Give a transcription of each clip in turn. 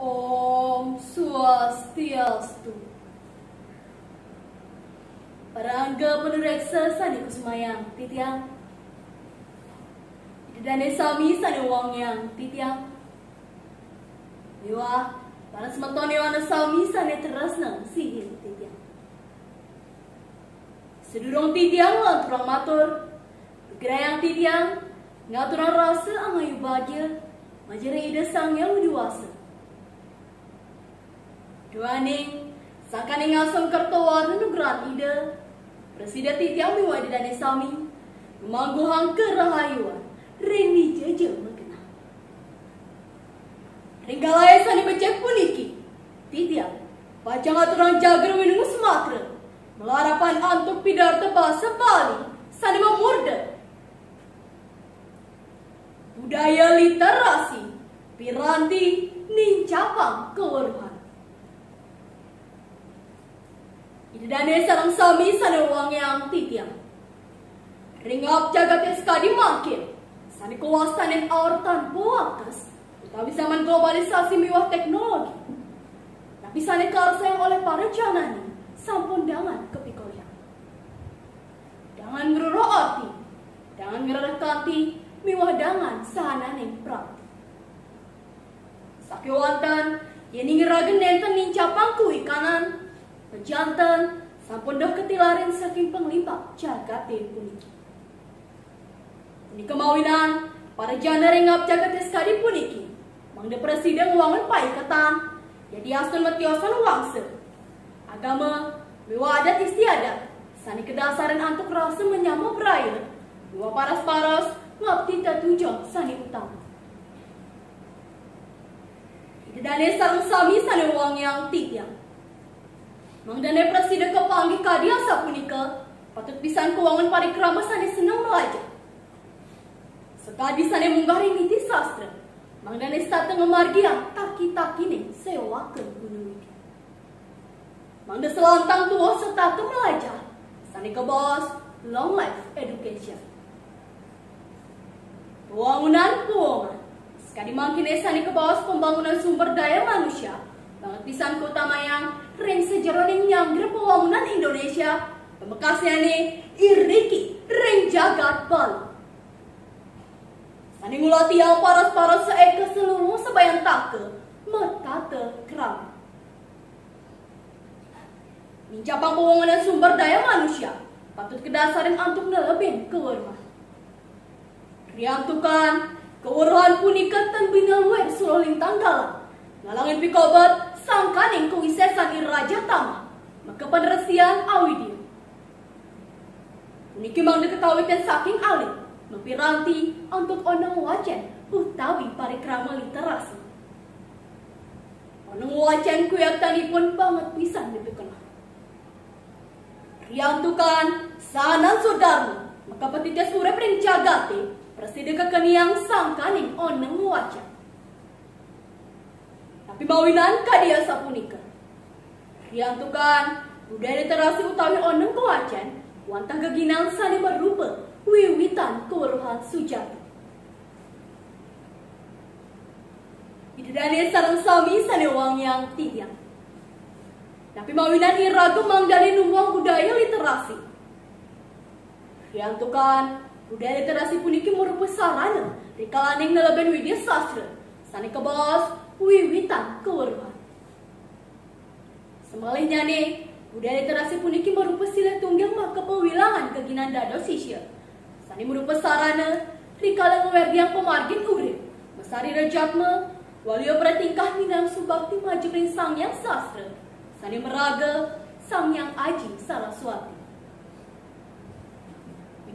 Om Swastiastu. Parangga penureksa sani kusumayang titiang. Dane sami sani wangyang titiang. Dewa, para sematone wana sami sani terasna sihir titiang. Sedurong titiang lan turang matur. Gerayang titiang ngaturang rasa angayu bahagia. Majere ida sang yang dewasa. Duaning sakaning ngasong kertawar nugeran ida. Presiden titiang miwa di dane sami. Memangguhang kerahayuan. Rini jaja mengenal. Ringgalai sani becek puniki. Titiang pacang aturang jager minungu Sumatera. Melarapan antuk pidar tebasa Bali. Sani memurda. Budaya literasi, piranti, nincapang keweruhan. Idane sarang sami sana uang yang titiang. Ringap jagat eskadi makin. Sani kawasan yang awar tanpa wakas. Utawi zaman globalisasi miwah teknologi. Tapi sani karsayang oleh para janani. Sampun dangan kepikoyang. Dangan ngeroro arti. Dangan ngeroro kanti. Miwah dangan sahananing prakti. Sakiwantan, yeni ngeragen nenten nincapang kui kanan. Pejantan, sampun dah ketilarin saking penglimpah jagatin puniki. Ini kemawinan, para janda ringap jagat eskadi puniki. Mangda presiden uangan pai ketan. Jadi asun metiosan wangse. Agama, miwah adat istiadat. Sani kedasaran antuk rasa menyama beraya. Miwah paras-paras, ngap tinta tujang sani utama. Dane sarang sami sani uang yang titiang. Mang dane presiden kepanggih kadia sapunika. Patut pisan keuangan parikrama sani senang belajar. Sekadi sani munggari niti sastra. Mang dane stateng ngemargiang taki-taki nih sewakeun gunung iki. Mang de selantang tua setatu belajar. Sani ke bos long life education. Pembangunan. Sekali makin esani ke bawah pembangunan sumber daya manusia. Banget pisan kutama yang ring sejeroning nyangger pembangunan Indonesia. Pembekasnya nih iriki ring jagat Bali. Sani ngulati yang paras-paras seeka seluruh sebayan take. Metate keram. Nincapang pembangunan sumber daya manusia. Patut kedasarin antuk nelebin keweruhan. Riantukan keweruhan punika ten binalwer suloling tanggalan. Ngalangin pikobat sangkaning kewisesan iraja tama. Maka peneresian awidia. Puniki mang diketawikan saking alit. Mempiranti untuk onong wajan utawi parikrama literasi. Onong wajan kuyatanipun banget pisan dipikenah. Riantukan sanan sudarmu. Maka petites urep ring jagate. Presiden kekeniang sangkaning oneng wajan. Tapi mawinan kadia sapunika. Riantukan budaya literasi utawi oneng wajan. Wantah geginang sani merupa wiwitan keweruhan sujati. Idadane sarang sami sani wang yang titiang. Tapi mawinan iragu mangdali nuwang budaya literasi. Riantukan budaya literasi puniki merupakan sarana rikalaning neleben widya sastra. Sani kebos wiwitan keweruhan. Semalihnya nih, budaya literasi puniki merupakan sila tunggal maka pewilangan keginan dado sisya. Sani merupakan sarana rikalang wewerdiang pemargin urip. Mesari rejatme, walio pratingkah minang subakti majering sangyang sastra. Sani meraga sangyang aji saraswati.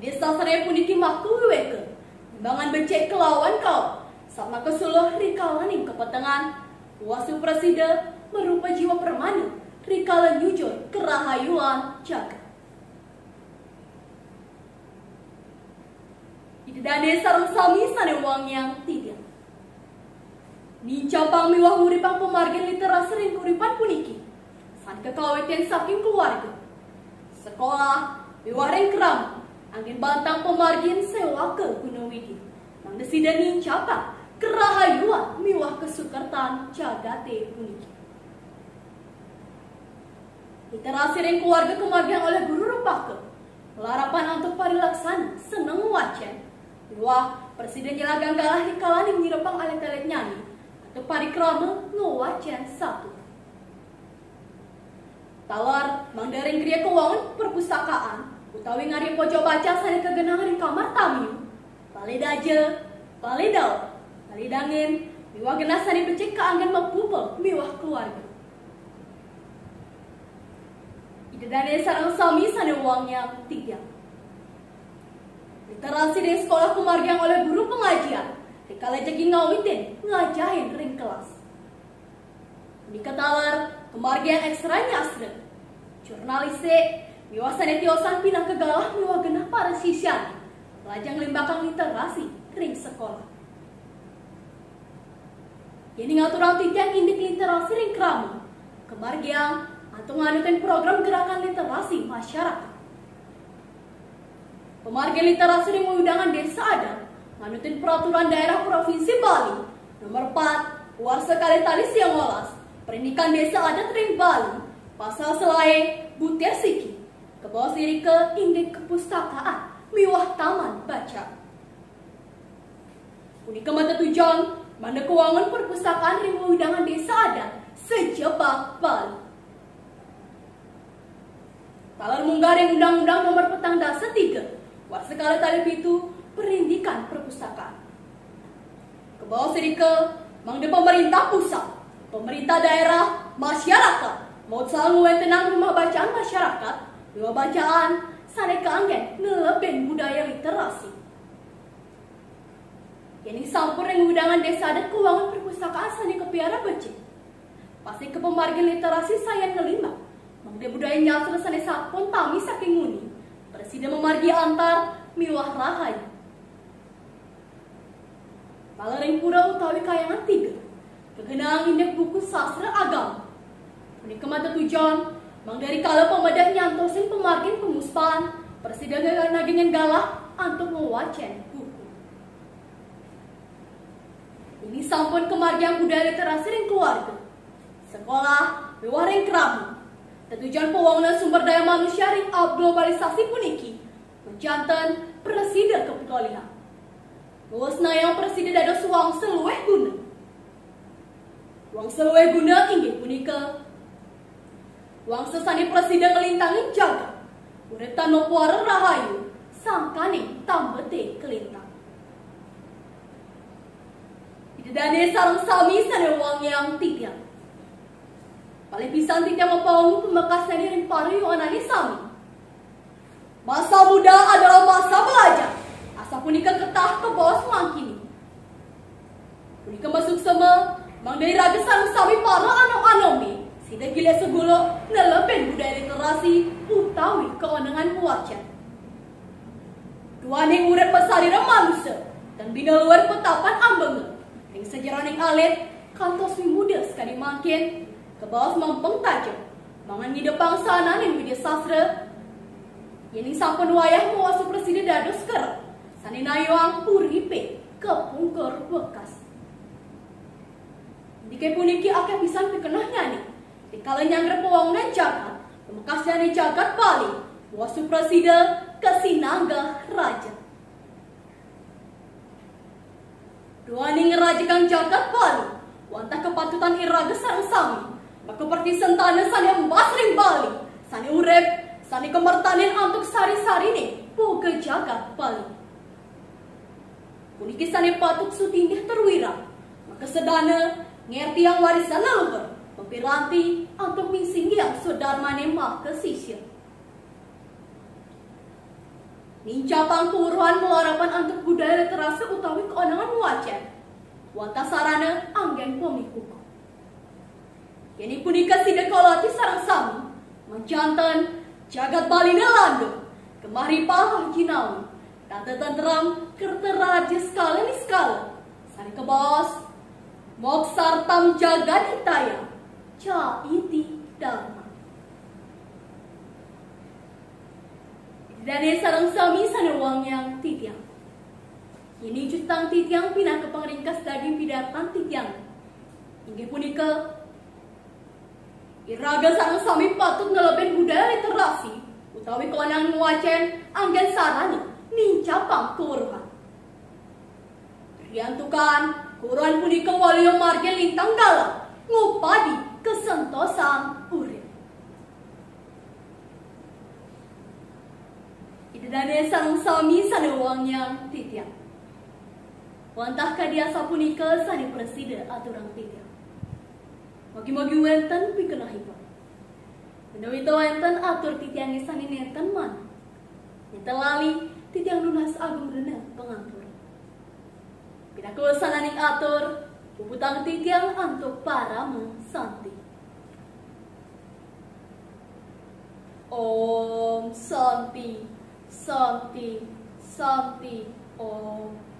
Desa sare puniki maku weke. Imbangan becek kelawan kau. Sama kesuluh rikalaning kepetengan. Kuasu presiden merupa jiwa permana. Rikalan jujur kerahayuan jaga. Idadane sarang sami sane wang yang titiang. Nincapang miwah uripang pemargin literasi ring uripan puniki. San kekawiten saking keluarga. Sekolah miwah ring keram. Angin bantang pemargin sewa ke Gunung Widi. Mang desida nincapang kerahayuan miwah kesukertan jagate puniki. Literasi ring keluarga kemargian oleh guru rupake larapan untuk parilaksana seneng wacen miwah presiden jelagang galah hikalaning nyirepang alet-alet nyanyi atau parikrama ngewacen satu. Talar mangdaring kriya keuangan perpustakaan utawi ngari pojok baca sane kegenangan di kamar tamu paledaje paledal paledangin miwah genah sane becik kaanggen mapupel miwah keluarga. Ida dane sareng sami sane uangnya tiga. Literasi di sekolah kemargian oleh guru pengajian dikala jagi ngawitin ngajahin ring kelas. Dikatalar kemargian ekstranya asren jurnalise miwah sane tiosan pinang kegalah miwah genah para sisyan lajang limbakan literasi ring sekolah. Ini ngaturang titian indik literasi ring krama kemargian atau nganutin program gerakan literasi masyarakat. Pemargian literasi ring undangan desa adat nganutin peraturan daerah provinsi Bali nomor 4 luar sekali tali siang olas perindikan desa adat ring Bali pasal selae butir siki ke bawah siri ke indik kepustakaan miwah taman baca. Unika mata tujuan manda keuangan perpustakaan ring undangan desa adat sejebak Bali. Talar munggaring undang-undang nomor petang dasa 3 war sekali tali pitu perindikan perpustakaan. Ke bawah siri ke mangde pemerintah pusat, pemerintah daerah, masyarakat mau selalu tenang rumah bacaan masyarakat, rumah bacaan sane keanggen ngeleben budaya literasi. Yang sampur yang undangan desa adat keuangan perpustakaan sane kepiara becik. Pasti ke pemargian literasi saya ngelima. Mangde budaya nyasar sane sapon tami saking nguni. Presiden memargi antar miwah rahayu. Palaring pura utawi kayangan 3. Kegenang indek buku sastra agama. Unika mata tujuan mang dari kala pemedak nyantosin pemargin pemuspan presiden nagengan galah untuk mewacen buku. Ini sampun kemargian budaya literasi ring keluarga. Sekolah miwah ring kramu. Tujuan pembangunan sumber daya manusia ring globalisasi puniki menjantan presiden keputolihan. Luasna yang presiden dados uang seluweh guna. Uang seluweh guna inggih punika uang sesani presiden ngelintangin jaga. Uretan nopuara rahayu sangkaning tambete kelintang. Dane sareng sami sane uang yang tiga. Paling pisan tidak membangun pemekasan ring pariu anani sami. Masa muda adalah masa belajar. Asa punika ketah ke bawah semangkini. Punika masuk sama mang dari raga sareng sami para anom-anomi. Sida gila segulo neleben budaya literasi utawi kewenangan puacan. Duaning urip pasarira manusia dan bina luar petapan ambengen. Ring sejaraning alit kantos muda sekali makin ke bawah mampeng tajam. Mangan ngidepang sana ning media sastra. Yening sampun wayah muasu presiden dados ker. Sani nayuang puripe kepungkur bekas. Dike puniki akeh pisan pikenah nyani. Dikala nyangger pewangunan jagat, pemekas nyani jagat Bali, muasu presiden kesinangga raja. Duaning ngerajikan jagat Bali, wantah kepatutan iraga sareng sami. Maka perti sentana sani embas ring Bali, sani urep, sani kemertanin untuk sari-sari nih, puke jagat Bali. Puniki sani patuk sutinggih terwira, maka sedana ngerti yang warisan leluhur, mempiranti untuk mingsingi yang sudarmane mah kesisir. Nincapang puruhan melarapan untuk budaya literasi utawi keonangan wacen. Wanta sarana anggen pemikuku. Kini punika sida kolati sarang sami. Mencantan jagat Bali nelando. Kemari paham jinawi. Tante tenteram kerteraja skala ni skala. Sari kebos. Mok sartam jagat hitaya. Ca iti dharma. Dane sarang sami sana uang yang titiang. Ini jutang titiang pinah ke pengringkas daging Inggih punika iraga sareng sami patut neleben budaya literasi utawi kewenangan nguacen anggen sarani nincapang keuruhan. Riantukan kuruan punika walia marga lintang dalam ngupadi kesentosan urip. Idadane sareng sami sanewang yang titiang. Wantah kadiasa punika sani presiden aturang titiang. Magi-magi wenten pikenahipun. Mendawita wenten atur titiang sani nenten man. Nenten lali titiang lunas agung renang pengatur. Pinaku sananing atur puputang titiang antuk para santi. Om Santi, Santi, Santi, Om.